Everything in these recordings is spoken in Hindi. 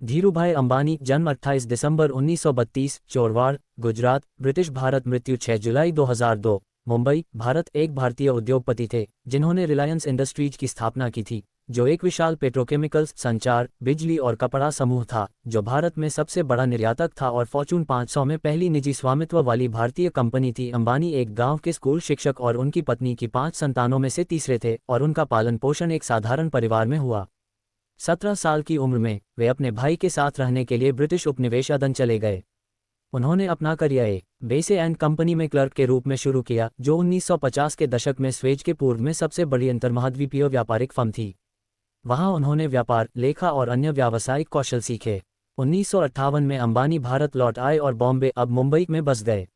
धीरूभाई अंबानी, जन्म 28 दिसंबर 1932, चोरवाड़, गुजरात, ब्रिटिश भारत। मृत्यु 6 जुलाई 2002, मुंबई, भारत। एक भारतीय उद्योगपति थे जिन्होंने रिलायंस इंडस्ट्रीज की स्थापना की थी, जो एक विशाल पेट्रोकेमिकल्स, संचार, बिजली और कपड़ा समूह था, जो भारत में सबसे बड़ा निर्यातक था और फॉर्च्यून 500 में पहली निजी स्वामित्व वाली भारतीय कंपनी थी। अंबानी एक गांव के स्कूल शिक्षक और उनकी पत्नी की 5 संतानों में से तीसरे थे और उनका पालन पोषण एक साधारण परिवार में हुआ। 17 साल की उम्र में वे अपने भाई के साथ रहने के लिए ब्रिटिश उपनिवेश अदन चले गए। उन्होंने अपना करियर बेसे एंड कंपनी में क्लर्क के रूप में शुरू किया, जो 1950 के दशक में स्वेज के पूर्व में सबसे बड़ी अंतर्महाद्वीपीय व्यापारिक फर्म थी। वहां उन्होंने व्यापार, लेखा और अन्य व्यावसायिक कौशल सीखे। 1958 में अंबानी भारत लौट आए और बॉम्बे, अब मुंबई में बस गए।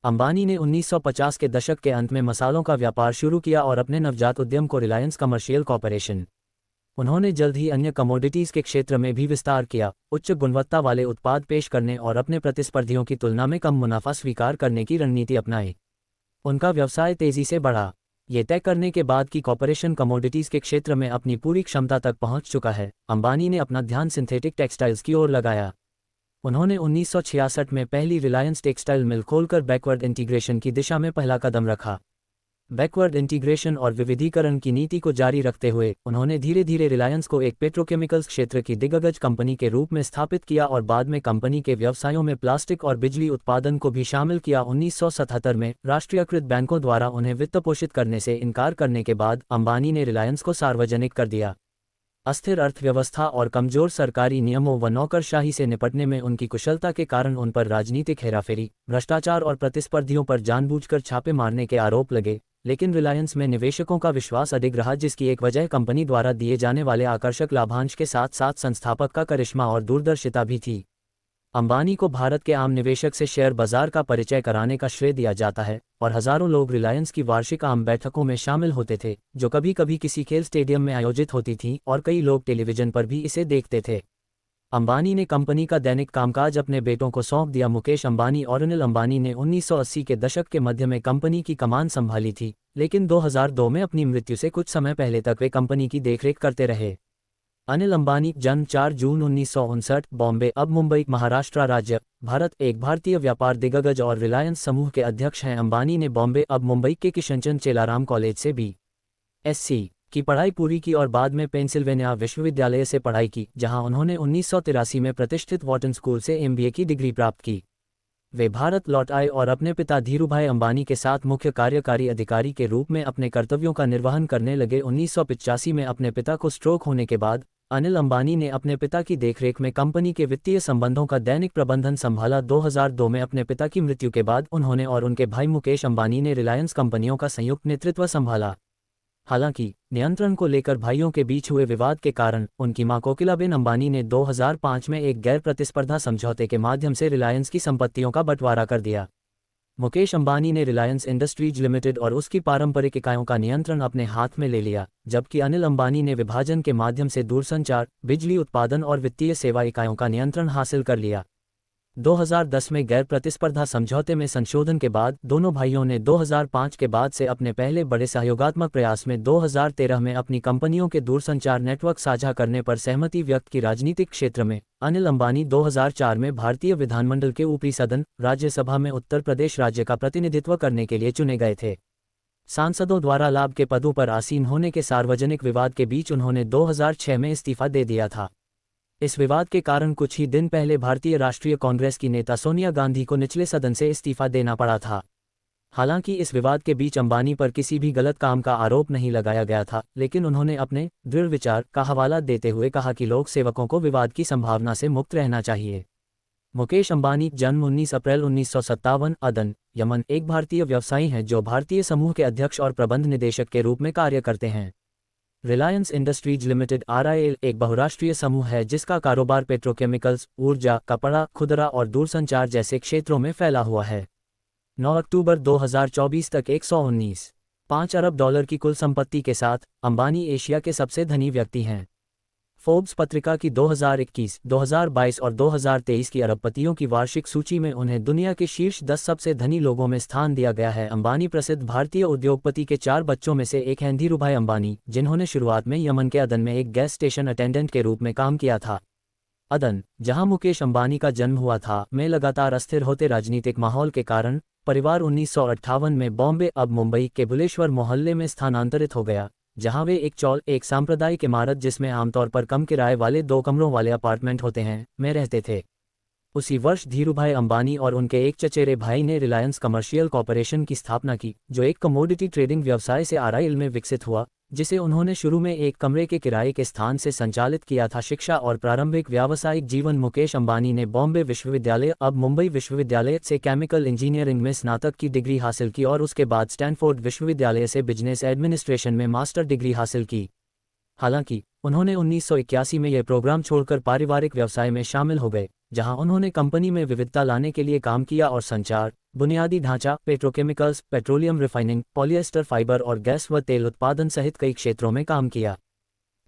अंबानी ने 1950 के दशक के अंत में मसालों का व्यापार शुरू किया और अपने नवजात उद्यम को रिलायंस कमर्शियल कॉर्पोरेशन। उन्होंने जल्द ही अन्य कमोडिटीज़ के क्षेत्र में भी विस्तार किया, उच्च गुणवत्ता वाले उत्पाद पेश करने और अपने प्रतिस्पर्धियों की तुलना में कम मुनाफा स्वीकार करने की रणनीति अपनाई। उनका व्यवसाय तेजी से बढ़ा, ये तय करने के बाद कि कॉर्पोरेशन कमोडिटीज़ के क्षेत्र में अपनी पूरी क्षमता तक पहुंच चुका है। अंबानी ने अपना ध्यान सिंथेटिक टेक्सटाइल्स की ओर लगाया। उन्होंने 1966 में पहली रिलायंस टेक्सटाइल मिल खोलकर बैकवर्ड इंटीग्रेशन की दिशा में पहला कदम रखा। बैकवर्ड इंटीग्रेशन और विविधीकरण की नीति को जारी रखते हुए उन्होंने धीरे धीरे रिलायंस को एक पेट्रोकेमिकल्स क्षेत्र की दिग्गज कंपनी के रूप में स्थापित किया और बाद में कंपनी के व्यवसायों में प्लास्टिक और बिजली उत्पादन को भी शामिल किया। 1977 में राष्ट्रीयकृत बैंकों द्वारा उन्हें वित्त पोषित करने से इनकार करने के बाद अंबानी ने रिलायंस को सार्वजनिक कर दिया। अस्थिर अर्थव्यवस्था और कमजोर सरकारी नियमों व नौकरशाही से निपटने में उनकी कुशलता के कारण उन पर राजनीतिक हेराफेरी, भ्रष्टाचार और प्रतिस्पर्धियों पर जानबूझकर छापे मारने के आरोप लगे, लेकिन रिलायंस में निवेशकों का विश्वास अडिग रहा, जिसकी एक वजह कंपनी द्वारा दिए जाने वाले आकर्षक लाभांश के साथ साथ संस्थापक का करिश्मा और दूरदर्शिता भी थी। अंबानी को भारत के आम निवेशक से शेयर बाजार का परिचय कराने का श्रेय दिया जाता है और हजारों लोग रिलायंस की वार्षिक आम बैठकों में शामिल होते थे, जो कभी कभी किसी खेल स्टेडियम में आयोजित होती थीं और कई लोग टेलीविजन पर भी इसे देखते थे। अंबानी ने कंपनी का दैनिक कामकाज अपने बेटों को सौंप दिया। मुकेश अंबानी और अनिल अंबानी ने 1980 के दशक के मध्य में कंपनी की कमान संभाली थी, लेकिन 2002 में अपनी मृत्यु से कुछ समय पहले तक वे कंपनी की देखरेख करते रहे। अनिल अंबानी, जन्म 4 जून 1959, बॉम्बे, अब मुंबई, महाराष्ट्र राज्य, भारत, एक भारतीय व्यापार दिग्गज और रिलायंस समूह के अध्यक्ष हैं। अंबानी ने बॉम्बे, अब मुंबई के किशनचंद चेलाराम कॉलेज से BSc की पढ़ाई पूरी की और बाद में पेंसिल्वेनिया विश्वविद्यालय से पढ़ाई की, जहां उन्होंने 1983 में प्रतिष्ठित वॉटन स्कूल से MBA की डिग्री प्राप्त की। वे भारत लौट आए और अपने पिता धीरूभाई अंबानी के साथ मुख्य कार्यकारी अधिकारी के रूप में अपने कर्तव्यों का निर्वहन करने लगे। 1985 में अपने पिता को स्ट्रोक होने के बाद अनिल अंबानी ने अपने पिता की देखरेख में कंपनी के वित्तीय संबंधों का दैनिक प्रबंधन संभाला। 2002 में अपने पिता की मृत्यु के बाद उन्होंने और उनके भाई मुकेश अंबानी ने रिलायंस कंपनियों का संयुक्त नेतृत्व संभाला। हालांकि नियंत्रण को लेकर भाइयों के बीच हुए विवाद के कारण उनकी मां कोकिलाबेन अंबानी ने 2005 में एक गैर प्रतिस्पर्धा समझौते के माध्यम से रिलायंस की संपत्तियों का बंटवारा कर दिया। मुकेश अंबानी ने रिलायंस इंडस्ट्रीज लिमिटेड और उसकी पारंपरिक इकाइयों का नियंत्रण अपने हाथ में ले लिया, जबकि अनिल अंबानी ने विभाजन के माध्यम से दूरसंचार, बिजली उत्पादन और वित्तीय सेवा इकाइयों का नियंत्रण हासिल कर लिया। 2010 में गैर प्रतिस्पर्धा समझौते में संशोधन के बाद दोनों भाइयों ने 2005 के बाद से अपने पहले बड़े सहयोगात्मक प्रयास में 2013 में अपनी कंपनियों के दूरसंचार नेटवर्क साझा करने पर सहमति व्यक्त की। राजनीतिक क्षेत्र में अनिल अंबानी 2004 में भारतीय विधानमंडल के ऊपरी सदन राज्यसभा में उत्तर प्रदेश राज्य का प्रतिनिधित्व करने के लिए चुने गए थे। सांसदों द्वारा लाभ के पदों पर आसीन होने के सार्वजनिक विवाद के बीच उन्होंने 2006 में इस्तीफा दे दिया था। इस विवाद के कारण कुछ ही दिन पहले भारतीय राष्ट्रीय कांग्रेस की नेता सोनिया गांधी को निचले सदन से इस्तीफा देना पड़ा था। हालांकि इस विवाद के बीच अंबानी पर किसी भी गलत काम का आरोप नहीं लगाया गया था, लेकिन उन्होंने अपने दृढ़ विचार का हवाला देते हुए कहा कि लोक सेवकों को विवाद की संभावना से मुक्त रहना चाहिए। मुकेश अंबानी, जन्म 19 अप्रैल 1957, अदन, यमन, एक भारतीय व्यवसायी हैं जो भारतीय समूह के अध्यक्ष और प्रबंध निदेशक के रूप में कार्य करते हैं। रिलायंस इंडस्ट्रीज लिमिटेड RIL एक बहुराष्ट्रीय समूह है जिसका कारोबार पेट्रोकेमिकल्स, ऊर्जा, कपड़ा, खुदरा और दूरसंचार जैसे क्षेत्रों में फैला हुआ है। 9 अक्टूबर 2024 तक 119.5 अरब डॉलर की कुल संपत्ति के साथ अंबानी एशिया के सबसे धनी व्यक्ति हैं। फोर्ब्स पत्रिका की 2021, 2022 और 2023 की अरबपतियों की वार्षिक सूची में उन्हें दुनिया के शीर्ष 10 सबसे धनी लोगों में स्थान दिया गया है। अंबानी प्रसिद्ध भारतीय उद्योगपति के 4 बच्चों में से एक हैं धीरूभाई अंबानी, जिन्होंने शुरुआत में यमन के अदन में एक गैस स्टेशन अटेंडेंट के रूप में काम किया था। अदन, जहां मुकेश अंबानी का जन्म हुआ था, में लगातार अस्थिर होते राजनीतिक माहौल के कारण परिवार 1958 में बॉम्बे अब मुंबई के बुलेश्वर मोहल्ले में स्थानांतरित हो गया, जहां वे एक सांप्रदायिक इमारत जिसमें आमतौर पर कम किराए वाले 2 कमरों वाले अपार्टमेंट होते हैं, में रहते थे। उसी वर्ष धीरूभाई अंबानी और उनके एक चचेरे भाई ने रिलायंस कमर्शियल कॉरपोरेशन की स्थापना की, जो एक कमोडिटी ट्रेडिंग व्यवसाय से आरआईएल में विकसित हुआ, जिसे उन्होंने शुरू में एक कमरे के किराए के स्थान से संचालित किया था। शिक्षा और प्रारंभिक व्यावसायिक जीवन। मुकेश अंबानी ने बॉम्बे विश्वविद्यालय अब मुंबई विश्वविद्यालय से केमिकल इंजीनियरिंग में स्नातक की डिग्री हासिल की और उसके बाद स्टैनफोर्ड विश्वविद्यालय से बिजनेस एडमिनिस्ट्रेशन में मास्टर डिग्री हासिल की। हालांकि उन्होंने 1981 में यह प्रोग्राम छोड़कर पारिवारिक व्यवसाय में शामिल हो गए, जहां उन्होंने कंपनी में विविधता लाने के लिए काम किया और संचार, बुनियादी ढांचा, petrochemicals, petroleum refining, polyester fibre और गैस व तेल उत्पादन सहित कई क्षेत्रों में काम किया।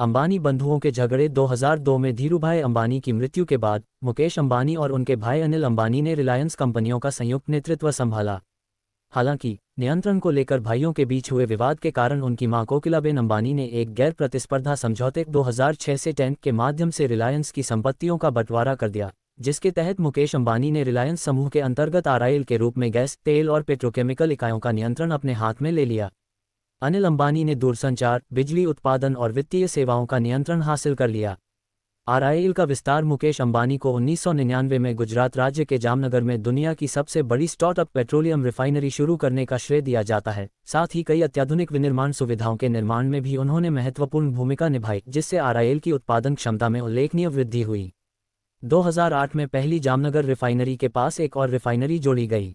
अंबानी बंधुओं के झगड़े। 2002 में धीरूभाई अंबानी की मृत्यु के बाद मुकेश अंबानी और उनके भाई अनिल अंबानी ने रिलायंस कंपनियों का संयुक्त नेतृत्व संभाला। हालांकि नियंत्रण को लेकर भाइयों के बीच हुए विवाद के कारण उनकी मां कोकिलाबेन अंबानी ने एक गैर प्रतिस्पर्धा समझौते 2006 से 10 के माध्यम से रिलायंस की संपत्तियों का बंटवारा कर दिया, जिसके तहत मुकेश अंबानी ने रिलायंस समूह के अंतर्गत आरआईएल के रूप में गैस, तेल और पेट्रोकेमिकल इकाइयों का नियंत्रण अपने हाथ में ले लिया। अनिल अंबानी ने दूरसंचार, बिजली उत्पादन और वित्तीय सेवाओं का नियंत्रण हासिल कर लिया। आरआईएल का विस्तार। मुकेश अंबानी को 1999 में गुजरात राज्य के जामनगर में दुनिया की सबसे बड़ी स्टार्टअप पेट्रोलियम रिफाइनरी शुरू करने का श्रेय दिया जाता है। साथ ही कई अत्याधुनिक विनिर्माण सुविधाओं के निर्माण में भी उन्होंने महत्वपूर्ण भूमिका निभाई, जिससे आरआईएल की उत्पादन क्षमता में उल्लेखनीय वृद्धि हुई। 2008 में पहली जामनगर रिफाइनरी के पास एक और रिफाइनरी जोड़ी गई।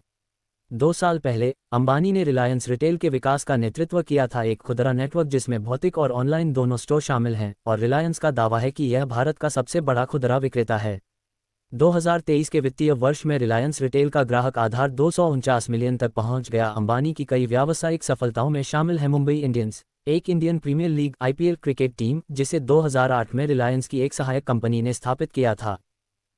2 साल पहले अंबानी ने रिलायंस रिटेल के विकास का नेतृत्व किया था, एक खुदरा नेटवर्क जिसमें भौतिक और ऑनलाइन दोनों स्टोर शामिल हैं, और रिलायंस का दावा है कि यह भारत का सबसे बड़ा खुदरा विक्रेता है। 2023 के वित्तीय वर्ष में रिलायंस रिटेल का ग्राहक आधार 249 मिलियन तक पहुंच गया। अंबानी की कई व्यावसायिक सफलताओं में शामिल है मुंबई इंडियंस, एक Indian Premier League IPL cricket team, जिसे 2008 में रिलायंस की एक सहायक कंपनी ने स्थापित किया था।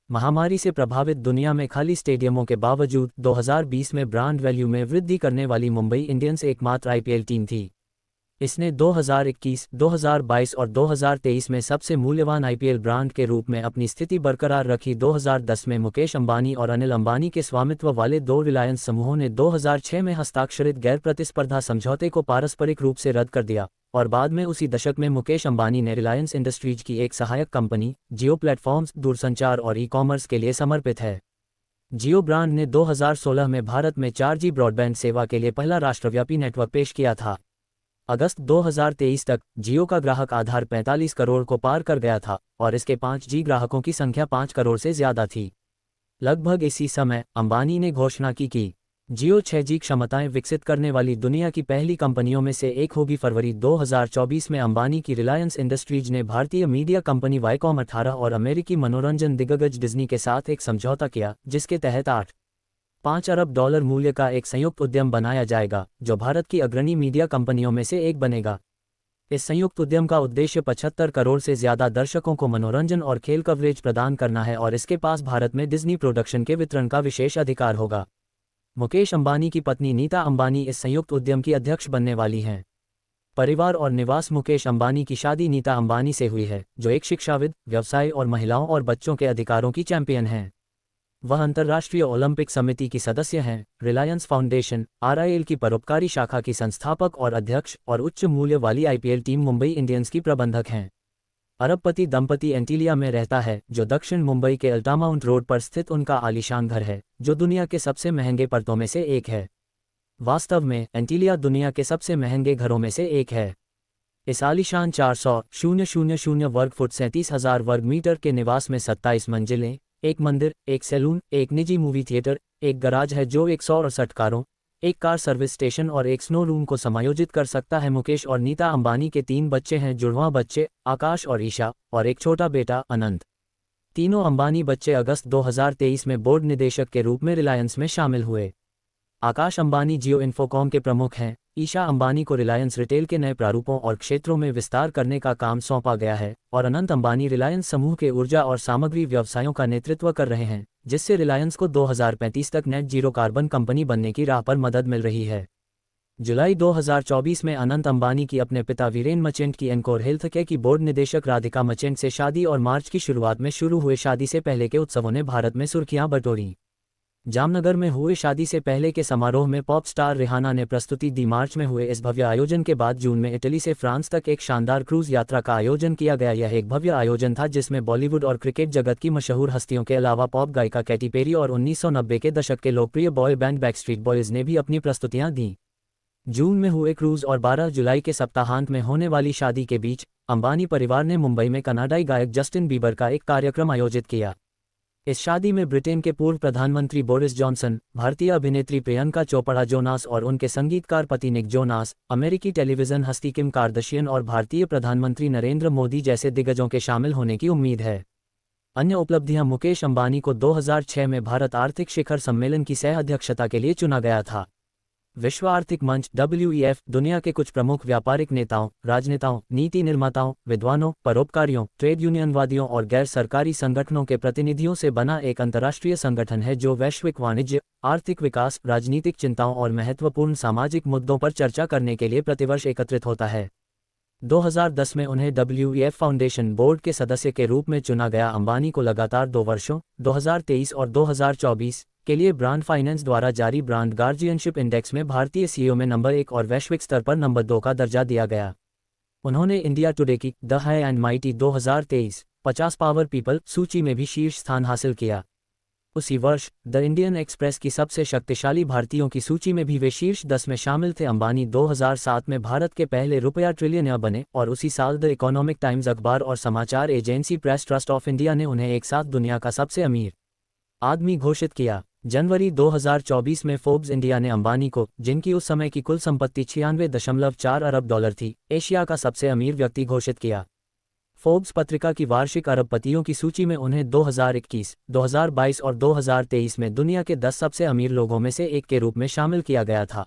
महामारी से प्रभावित दुनिया में खाली स्टेडियमों के बावजूद 2020 में ब्रांड वैल्यू में वृद्धि करने वाली मुंबई इंडियंस एकमात्र आईपीएल टीम थी। इसने 2021, 2022 और 2023 में सबसे मूल्यवान आईपीएल ब्रांड के रूप में अपनी स्थिति बरकरार रखी। 2010 में मुकेश अंबानी और अनिल अंबानी के स्वामित्व वाले 2 रिलायंस समूहों ने 2006 में हस्ताक्षरित गैर प्रतिस्पर्धा समझौते को पारस्परिक रूप से रद्द कर दिया, और बाद में उसी दशक में मुकेश अंबानी ने रिलायंस इंडस्ट्रीज की एक सहायक कंपनी जियो प्लेटफॉर्म्स, दूरसंचार और ई-कॉमर्स के लिए समर्पित है। जियो ब्रांड ने 2016 में भारत में 4G ब्रॉडबैंड सेवा के लिए पहला राष्ट्रव्यापी नेटवर्क पेश किया था। अगस्त 2023 तक जियो का ग्राहक आधार 45 करोड़ को पार कर गया था और इसके 5G ग्राहकों की संख्या 5 करोड़ से ज्यादा थी। लगभग इसी समय अंबानी ने घोषणा की कि जियो 6G क्षमताएं विकसित करने वाली दुनिया की पहली कंपनियों में से एक होगी। फरवरी 2024 में अंबानी की रिलायंस इंडस्ट्रीज ने भारतीय मीडिया कंपनी वायकॉम 18 और अमेरिकी मनोरंजन दिग्गज डिज्नी के साथ एक समझौता किया, जिसके तहत $8.5 अरब मूल्य का एक संयुक्त उद्यम बनाया जाएगा, जो भारत की अग्रणी मीडिया कंपनियों में से एक बनेगा। इस संयुक्त उद्यम का उद्देश्य 75 करोड़ से ज्यादा दर्शकों को मनोरंजन और खेल कवरेज प्रदान करना है और इसके पास भारत में डिज्नी प्रोडक्शन के वितरण का विशेष अधिकार होगा। मुकेश अंबानी की पत्नी नीता अंबानी इस संयुक्त उद्यम की अध्यक्ष बनने वाली हैं। परिवार और निवास। मुकेश अंबानी की शादी नीता अंबानी से हुई है, जो एक शिक्षाविद, व्यवसाय और महिलाओं और बच्चों के अधिकारों की चैंपियन हैं। वह अंतर्राष्ट्रीय ओलंपिक समिति की सदस्य हैं, रिलायंस फाउंडेशन, आरआईएल की परोपकारी शाखा की संस्थापक और अध्यक्ष, और उच्च मूल्य वाली आईपीएल टीम मुंबई इंडियंस की प्रबंधक हैं। अरबपति दंपति एंटीलिया में रहता है, जो दक्षिण मुंबई के अल्टामाउंट रोड पर स्थित उनका आलीशान घर है, जो दुनिया के सबसे महंगे परतों में से एक है। वास्तव में एंटीलिया दुनिया के सबसे महंगे घरों में से एक है। इस आलीशान 400,000 वर्ग फुट 37,000 वर्ग मीटर के निवास में 27 मंजिलें, एक मंदिर, एक सैलून, एक निजी मूवी थिएटर, एक गराज है जो 168 कारों, एक कार सर्विस स्टेशन और एक स्नो रूम को समायोजित कर सकता है। मुकेश और नीता अंबानी के 3 बच्चे हैं, जुड़वां बच्चे आकाश और ईशा, और एक छोटा बेटा अनंत। तीनों अंबानी बच्चे अगस्त 2023 में बोर्ड निदेशक के रूप में रिलायंस में शामिल हुए। आकाश अंबानी जियो इन्फोकॉम के प्रमुख हैं। ईशा अंबानी को रिलायंस रिटेल के नए प्रारूपों और क्षेत्रों में विस्तार करने का काम सौंपा गया है, और अनंत अंबानी रिलायंस समूह के ऊर्जा और सामग्री व्यवसायों का नेतृत्व कर रहे हैं, जिससे रिलायंस को 2035 तक नेट जीरो कार्बन कंपनी बनने की राह पर मदद मिल रही है। जुलाई 2024 में अनंत अंबानी की अपने पिता वीरेन मर्चेंट की एनकोर हेल्थकेयर की बोर्ड निदेशक राधिका मर्चेंट से शादी और मार्च की शुरुआत में शुरू हुए शादी से पहले के उत्सवों ने भारत में सुर्खियां बटोरी। जामनगर में हुए शादी से पहले के समारोह में पॉप स्टार रिहाना ने प्रस्तुति दी। मार्च में हुए इस भव्य आयोजन के बाद जून में इटली से फ्रांस तक एक शानदार क्रूज यात्रा का आयोजन किया गया। यह एक भव्य आयोजन था जिसमें बॉलीवुड और क्रिकेट जगत की मशहूर हस्तियों के अलावा पॉप गायिका कैटी पेरी और 1990 के दशक के लोकप्रिय बॉय बैंड बैकस्ट्रीट बॉयज ने भी अपनी प्रस्तुतियां दी। जून में हुए क्रूज और 12 जुलाई के सप्ताहांत में होने वाली शादी के बीच अंबानी परिवार ने मुंबई में कनाडाई गायक जस्टिन बीबर का एक कार्यक्रम आयोजित किया। इस शादी में ब्रिटेन के पूर्व प्रधानमंत्री बोरिस जॉनसन, भारतीय अभिनेत्री प्रियंका चोपड़ा जोनास और उनके संगीतकार पति निक जोनास, अमेरिकी टेलीविजन हस्ती किम कार्दशियन और भारतीय प्रधानमंत्री नरेंद्र मोदी जैसे दिग्गजों के शामिल होने की उम्मीद है। अन्य उपलब्धियां मुकेश अंबानी को 2006 में भारत आर्थिक शिखर सम्मेलन की सह अध्यक्षता के लिए चुना गया था। विश्व आर्थिक मंच WEF दुनिया के कुछ प्रमुख व्यापारिक नेताओं, राजनेताओं, नीति निर्माताओं, विद्वानों, परोपकारियों, ट्रेड यूनियनवादियों और गैर सरकारी संगठनों के प्रतिनिधियों से बना एक अंतर्राष्ट्रीय संगठन है जो वैश्विक वाणिज्य, आर्थिक विकास, राजनीतिक चिंताओं और महत्वपूर्ण सामाजिक मुद्दों पर चर्चा करने के लिए प्रतिवर्ष एकत्रित होता है। 2010 में उन्हें WEF फाउंडेशन बोर्ड के सदस्य के रूप में चुना गया। अंबानी को लगातार 2 वर्षों 2023 और 2024 के लिए ब्रांड फाइनेंस द्वारा जारी ब्रांड गार्जियनशिप इंडेक्स में भारतीय CEO में नंबर 1 और वैश्विक स्तर पर नंबर 2 का दर्जा दिया गया। उन्होंने इंडिया टुडे की the high and mighty 2023 50 power people सूची में भी शीर्ष स्थान हासिल किया। उसी वर्ष द इंडियन एक्सप्रेस की सबसे शक्तिशाली भारतीयों की सूची में भी वे शीर्ष 10 में शामिल थे। अंबानी 2007 में भारत के पहले रुपया ट्रिलियनर बने और उसी साल द इकोनॉमिक टाइम्स अखबार और समाचार agency press trust of India ने उन्हें एक साथ दुनिया का सबसे अमीर आदमी घोषित किया। जनवरी 2024 में फोर्ब्स इंडिया ने अंबानी को, जिनकी उस समय की कुल संपत्ति $96.4 अरब थी, एशिया का सबसे अमीर व्यक्ति घोषित किया। फोर्ब्स पत्रिका की वार्षिक अरबपतियों की सूची में उन्हें 2021, 2022 और 2023 में दुनिया के 10 सबसे अमीर लोगों में से एक के रूप में शामिल किया गया था।